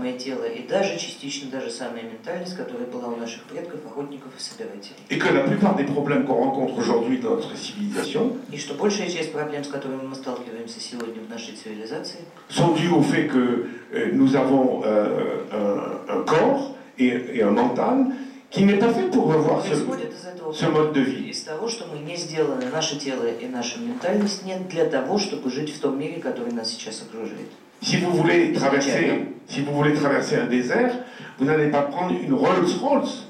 самое тело и даже частично даже самая ментальность, которая была у наших предков, охотников и собирателей. Et que la plupart des problèmes qu'on rencontre aujourd'hui dans notre civilisation И что большая часть проблем, с которыми мы сталкиваемся сегодня в нашей цивилизации, sont dues au fait que nous avons un corps et un mental qui n'est pas fait pour avoir происходит из этого ce mode de vie. из того, что мы не сделаны, наше тело и наша ментальность нет для того, чтобы жить в том мире, который нас сейчас окружает. Si vous voulez traverser un désert, vous n'allez pas prendre une Rolls-Royce.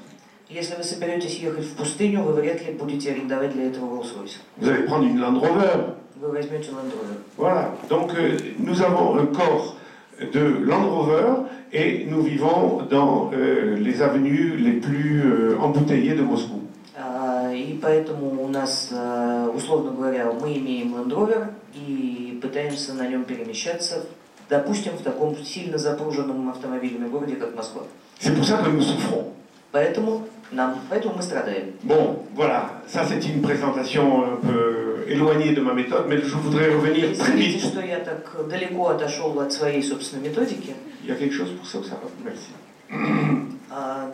Если вы соберетесь ехать в пустыню, вы вряд ли будете арендовать для этого Rolls-Royce. Vous allez prendre une Land Rover. Вы возьмете Land Rover. Voilà. Donc nous avons un corps de Land Rover et nous vivons dans les avenues les plus embouteillées de Moscou. И поэтому у нас, условно говоря, мы имеем Land Rover и пытаемся на нем перемещаться, допустим, в таком сильно запруженном автомобилями городе, как Москва. C'est pour ça que nous souffrons. Поэтому мы страдаем. Bon, voilà, ça c'est une présentation un peu éloignée de ma méthode, mais je voudrais revenir très Извините, vite. что я так далеко отошел от своей собственной методики. Il y a quelque chose pour ça ou ça va? Merci.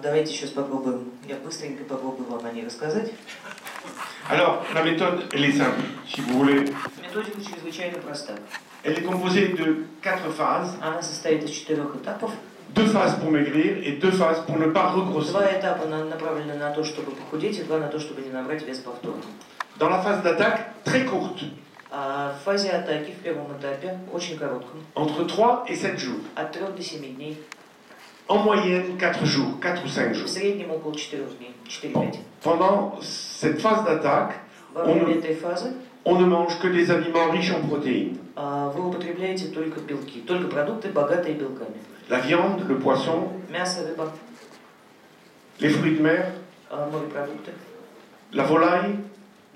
Давайте сейчас попробуем, я быстренько попробую вам о ней рассказать. Alors, la méthode, elle est simple, si vous voulez. Методика чрезвычайно проста. Elle est composée de 4 phases. Она состоит из 4 этапов. 2 phases pour maigrir et 2 phases pour ne pas regrossir. 2 этапа направлены на то, чтобы похудеть, и 2 на то, чтобы не набрать вес повторно. Dans la phase d'attaque, très courte, А в фазе атаки, в первом этапе, очень коротком, entre 3 et 7 jours. от 3 до 7 дней, En moyenne, 4 jours, 4 ou 5 в jours. среднем около 4 дней, 4-5. Pendant cette phase d'attaque, Во время этой фазы on ne mange que des aliments riches en protéines. вы употребляете только белки, только продукты, богатые белками. La viande, le poisson, Мясо, рыба, les fruits de mer, морепродукты, la volaille,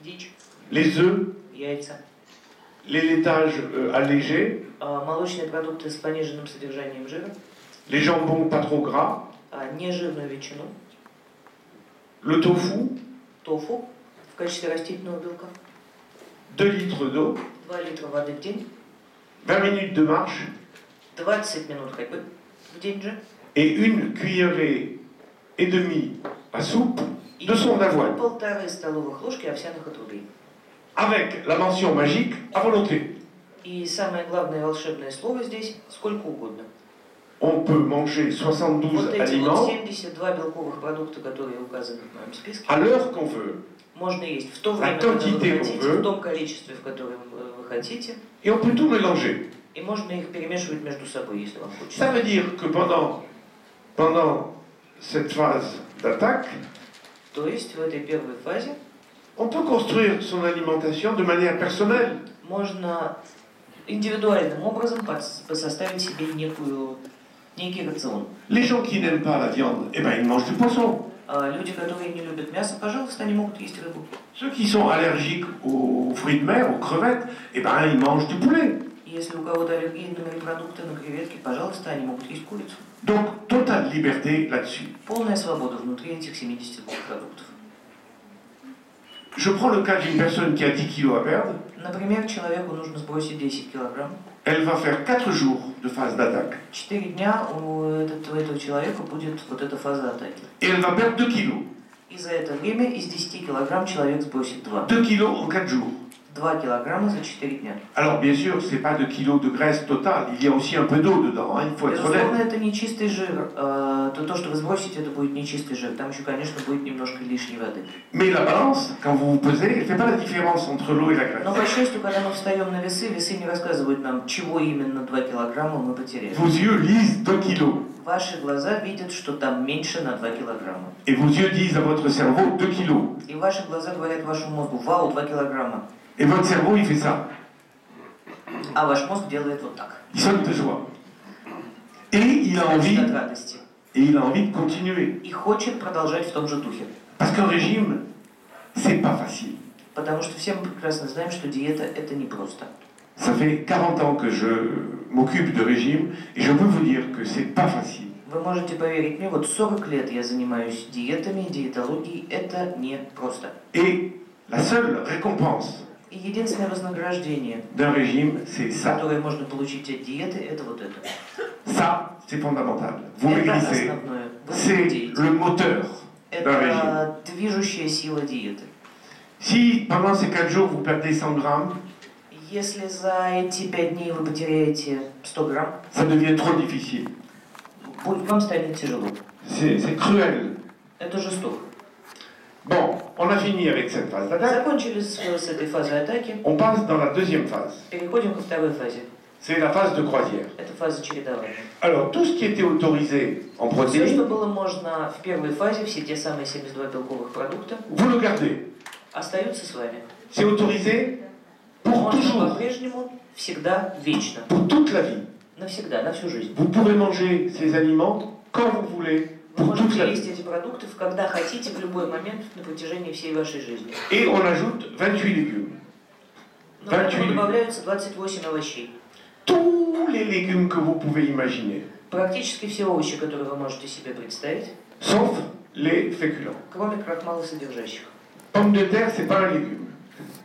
дичь, les œufs, яйца, les laitages allégés, молочные продукты с пониженным содержанием жира, les jambons pas trop gras, нежирную ветчину, le tofu, тофу в качестве растительного белка, 2 litres d'eau, 2 литра воды в день, 20 minutes de marche 20 минут ходьбы в день же, et 1 cuillerée et demie à soupe и de son d'avoine, 1,5 столовых ложки овсяных отрубей. avec la mention magique à volonté. И самое главное волшебное слово здесь – сколько угодно. On peut manger 72 Вот эти aliments вот 72 белковых продукта, которые указаны в моем списке, à l'heure qu'on veut. можно есть в то время, когда вы хотите, в том количестве, в котором вы хотите, Et on peut tout mélanger. и можно их перемешивать между собой, если вам хочется. Ça veut dire que pendant cette phase d'attaque, То есть в этой первой фазе on peut construire son alimentation de manière personnelle. можно индивидуальным образом составить себе некий рацион. Les gens qui n'aiment pas la viande, eh ben, ils mangent du poisson. Люди, которые не любят мясо, пожалуйста, они могут есть рыбу. Ceux qui sont allergiques aux fruits de mer, aux crevettes, eh ben, ils mangent du poulet. Если у кого-то аллергия на морепродукты, на креветки, пожалуйста, они могут есть курицу. Donc, totale liberté là-dessus. Полная свобода внутри этих 72 продуктов. Je prends le cas d'une personne qui a 10 kilos à perdre. Например, человеку нужно сбросить 10 килограмм. Elle va faire 4 jours de phase d'attaque. 4 дня у этого человека будет вот эта фаза атаки. Et elle va perdre 2 kilos. И за это время из 10 килограмм человек сбросит 2. 2 kilos en 4 jours. 2 килограмма за 4 дня. Alors, bien sûr, ce n'est pas 2 kilos de graisse totale. Il y a aussi un peu d'eau dedans, hein, il faut être Безусловно, honnête. это не чистый жир. То, что вы сбросите, это будет не чистый жир. Там еще, конечно, будет немножко лишней воды. Mais la balance, quand vous vous pesez, elle ne fait pas la différence entre l'eau et la graisse. Но, по счастью, когда мы встаем на весы, весы не рассказывают нам, чего именно 2 килограмма мы потеряли. Vos yeux lisent 2 kilos. Ваши глаза видят, что там меньше на 2 килограмма. Et vos yeux disent à votre cerveau 2 kilos. И ваши глаза говорят вашему мозгу: вау, 2 килограмма. Et votre cerveau, il fait ça. А ваш мозг делает вот так. Il saute de joie. Et il a envie, От радости. et il a envie de continuer. И хочет продолжать в том же духе. Parce qu'un régime, c'est pas facile. Потому что все мы прекрасно знаем, что диета – это непросто. Ça fait 40 ans que je m'occupe de régime, et je peux vous dire que c'est pas facile. Вы можете поверить мне, вот 40 лет я занимаюсь диетами, диетологией – это непросто. Et la seule récompense И единственное вознаграждение, d'un régime, c'est ça. которое можно получить от диеты, это вот это. Ça, c'est fondamental. Vous Это maigrissez. основное. Вы C'est худеете. le moteur d'un régime. Это движущая сила диеты. Si pendant ces 4 jours vous perdez 100 grammes, Если за эти 5 дней вы потеряете 100 грамм, ça devient trop difficile. вам станет тяжело. C'est cruel. Это жестоко. Bon, on a fini avec cette phase d'attaque. Закончили с этой фазой атаки. On passe dans la deuxième phase. Переходим ко второй фазе. C'est la phase de croisière. Это фаза чередования. Alors, tout ce qui était autorisé en Все, что protéines, было можно в первой фазе, все те самые 72 белковых продукта, vous le gardez. остаются с вами. C'est autorisé pour Можно toujours, по-прежнему, всегда, вечно. pour toute la vie. Навсегда, на всю жизнь. Vous pouvez manger ces aliments quand vous voulez, Вы pour toute можете la есть vie. эти продукты, когда хотите, в любой момент, на протяжении всей вашей жизни. Et on ajoute 28 légumes. Но к этому добавляются 28 овощей. Tous les légumes que vous pouvez imaginer, Практически все овощи, которые вы можете себе представить, sauf les féculents. кроме крахмалосодержащих. Pomme de terre, c'est pas un légume.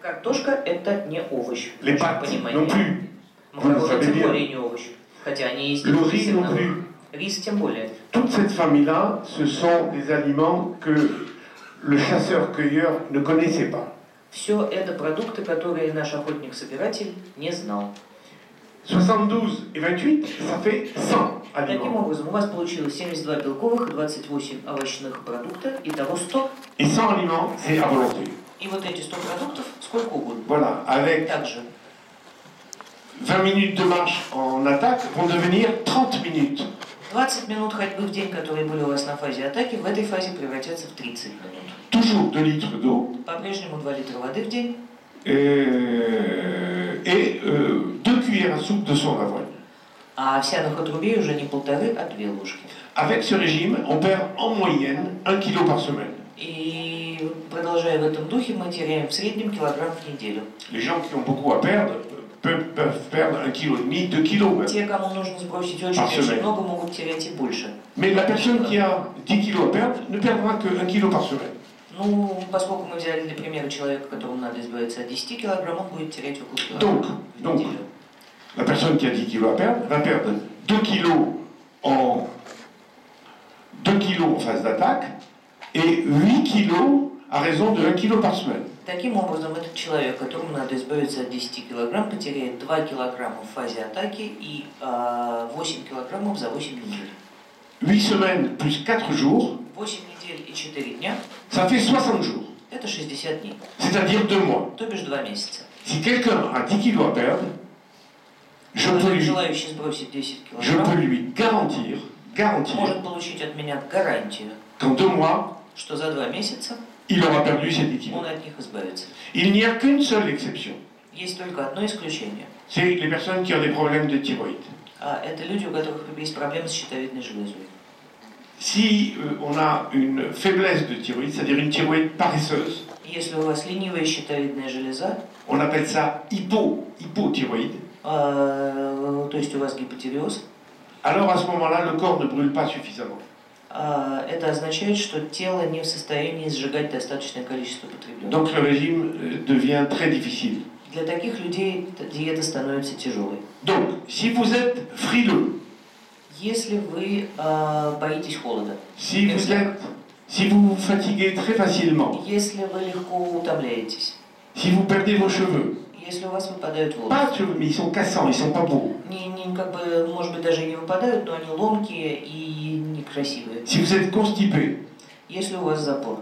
Картошка – это не овощ. Les в нашем pâtes понимании. non plus. Макароны Vous le savez тем bien. более не овощ. Хотя они есть Le riz non действительно. plus. Рис тем более. Toute cette famille-là, ce sont des aliments que le chasseur-cueilleur ne connaissait pas. Все это продукты, которые наш охотник-собиратель не знал. 72 et 28, ça fait 100 Таким aliments. образом, у вас получилось 72 белковых и 28 овощных продукта, итого 100. Et 100 aliments, c'est à volonté. И вот эти 100 продуктов сколько угодно. Voilà, avec Также 20 minutes de marche en attaque vont devenir 30 minutes. 20 минут ходьбы в день, которые были у вас на фазе атаки, в этой фазе превратятся в 30 минут. Toujours 2 litres d'eau По-прежнему 2 литра воды в день et 2 cuillères à soupe de son avoine. а овсяных отрубей уже не 1,5, а 2 ложки. Avec ce régime, on perd en moyenne 1 kg par semaine. И продолжая в этом духе, мы теряем в среднем килограмм в неделю. Les gens qui ont beaucoup à perdre peuvent perdre 1,5 kg, 2 kg même. Те, кому нужно сбросить очень, Par очень semaine. много, могут терять и больше. Mais la personne qui a 10 kg à perdre ne perdra que 1 kg par semaine. Ну, поскольку мы взяли для примера человека, которому надо избавиться от 10 килограмм, он будет терять около Donc, килограмма в неделю. La personne qui a 10 kg à perdre va perdre 2 kg en phase d'attaque et 8 kg à raison de 1 kg par semaine. Таким образом, этот человек, которому надо избавиться от 10 килограмм, потеряет 2 килограмма в фазе атаки и 8 килограммов за 8 недель. 8 semaines plus 4 jours, 8 недель и 4 дня ça fait 60 jours, – это 60 дней, c'est-à-dire 2 mois. то бишь 2 месяца. Si quelqu'un a 10 kg à perdre, je peux Человек, lui, желающий сбросить 10 je peux килограмм, lui garantir может получить от меня гарантию, qu'en 2 mois, что за 2 месяца il aura perdu ses 10 kg. он от них избавится. Il n'y a qu'une seule exception, Есть только одно исключение. c'est les personnes qui ont des problèmes de thyroïde. Это люди, у которых есть проблемы с щитовидной железой. Si on a une faiblesse de thyroïde, c'est-à-dire une thyroïde paresseuse, Если у вас ленивая щитовидная железа, on appelle ça hypothyroïde, то есть у вас гипотиреоз, alors à ce moment-là, le corps ne brûle pas suffisamment. это означает, что тело не в состоянии сжигать достаточное количество потребленного. Donc le régime devient très difficile. Для таких людей диета становится тяжелой. Donc, si vous êtes frileux, Если вы боитесь холода, si vous vous fatiguez très facilement, если вы легко утомляетесь, si vous perdez vos cheveux, если у вас выпадают волосы, pas de cheveux, mais ils sont cassants, ils sont pas beaux. как бы, может быть, даже и не выпадают, но они ломкие и некрасивые. Si vous êtes constipé, Если у вас запор,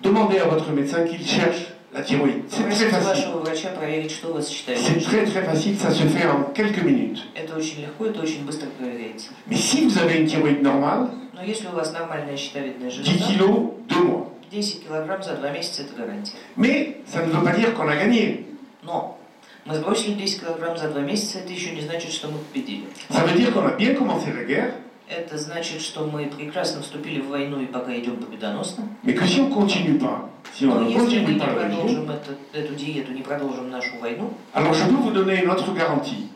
demandez à votre médecin qu'il cherche la thyroïde. C'est très просите facile. вашего врача проверить, что у вас с щитовидной C'est железой. très facile, ça se fait en quelques minutes. Это очень легко, это очень быстро проверяется. Mais si vous avez une thyroïde normale, Но если у вас нормальная щитовидная 10 железа, kilos, 2 mois. 10 килограмм за 2 месяца – это гарантия. Mais ça ne veut pas dire qu'on a gagné. Но мы сбросили 10 килограмм за 2 месяца, это еще не значит, что мы победили. Ça veut dire qu'on a bien commencé la guerre, Это значит, что мы прекрасно вступили в войну и пока идем победоносно. mais que si on continue pas, si on Но ne если мы continue не pas le régime, продолжим эту диету, не продолжим нашу войну, alors je peux vous donner une autre garantie.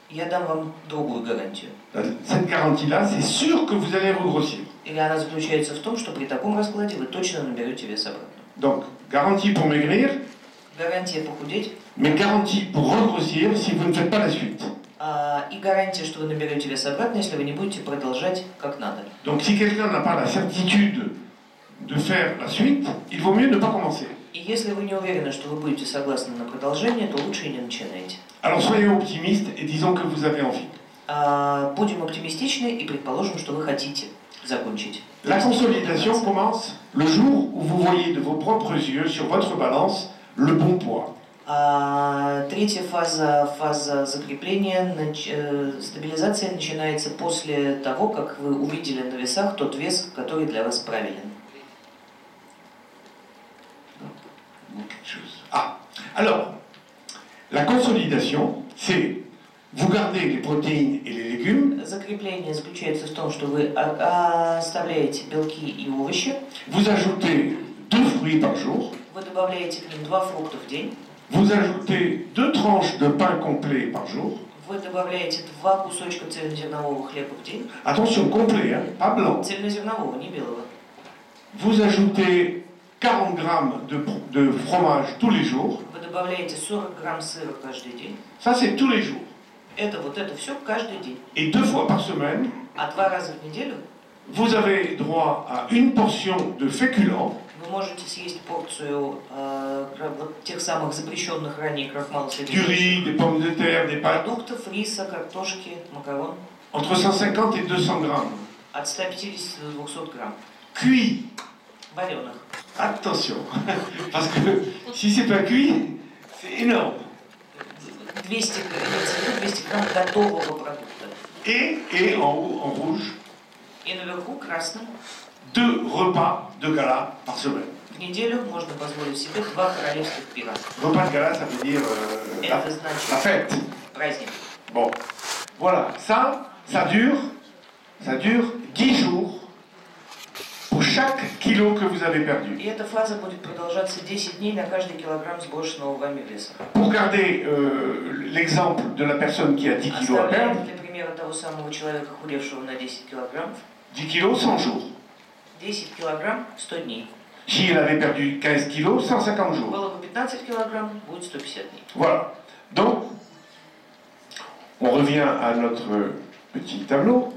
я дам вам другую гарантию. Cette garantie-là, c'est sûr que vous allez regrossir. И она заключается в том, что при таком раскладе вы точно наберете вес обратно. Donc, garantie pour maigrir, Гарантия похудеть mais garantie pour regrossir si vous ne faites pas la suite. И гарантия, что вы наберете вес обратно, если вы не будете продолжать как надо. Donc si quelqu'un n'a pas la certitude de faire la suite, il vaut mieux ne pas commencer. И если вы не уверены, что вы будете согласны на продолжение, то лучше и не начинайте. Alors soyons optimistes et disons que vous avez envie. Будем оптимистичны и предположим, что вы хотите закончить. La consolidation commence le jour où vous voyez de vos propres yeux sur votre balance le bon poids. Третья фаза закрепления, стабилизация начинается после того, как вы увидели на весах тот вес, который для вас правилен. Alors, la consolidation, c'est vous gardez les protéines et les légumes. Закрепление заключается в том, что вы оставляете белки и овощи. Vous ajoutez 2 fruits par jour. Вы добавляете к ним 2 фрукта в день. Vous ajoutez 2 tranches de pain complet par jour. Вы добавляете 2 кусочка цельнозернового хлеба в день. Attention, complet, hein, pas blanc. Цельнозернового, не белого. Vous ajoutez 40 grammes de fromage tous les jours. Вы добавляете 40 грамм сыра каждый день. Ça, c'est tous les jours. Это все каждый день. Et 2 fois par semaine, А 2 раза в неделю vous avez droit à une portion de féculents. вы можете съесть порцию вот тех самых запрещенных ранее Du riz, крахмалосодержащих des pommes de terre, des pâtes, продуктов, риса, картошки, макарон entre 150 et 200 grammes. от 150 до 200 грамм. Cuit. Вареных. Attention, parce que si c'est pas cuit, c'est énorme. 200 грамм готового продукта. Et en haut, en rouge, И наверху красным 2 repas de gala par semaine. в неделю можно позволить себе 2 королевских пира. Repas de gala, ça veut dire Это la значит fête. праздник. Bon, voilà, ça dure 10 jours pour chaque kilo que vous avez perdu. И эта фаза будет продолжаться 10 дней на каждый килограмм сброшенного вами веса. Pour garder l'exemple de la personne qui a 10 kilos à perdre, Оставляем для примера того самого человека, худевшего на 10 килограмм. 10 kilos, 100 jours. 10 килограмм, 100 дней. Si elle avait perdu 15 kilos, 150 jours. Было бы 15 килограмм, будет 150 дней. Voilà. Donc, on revient à notre petit tableau.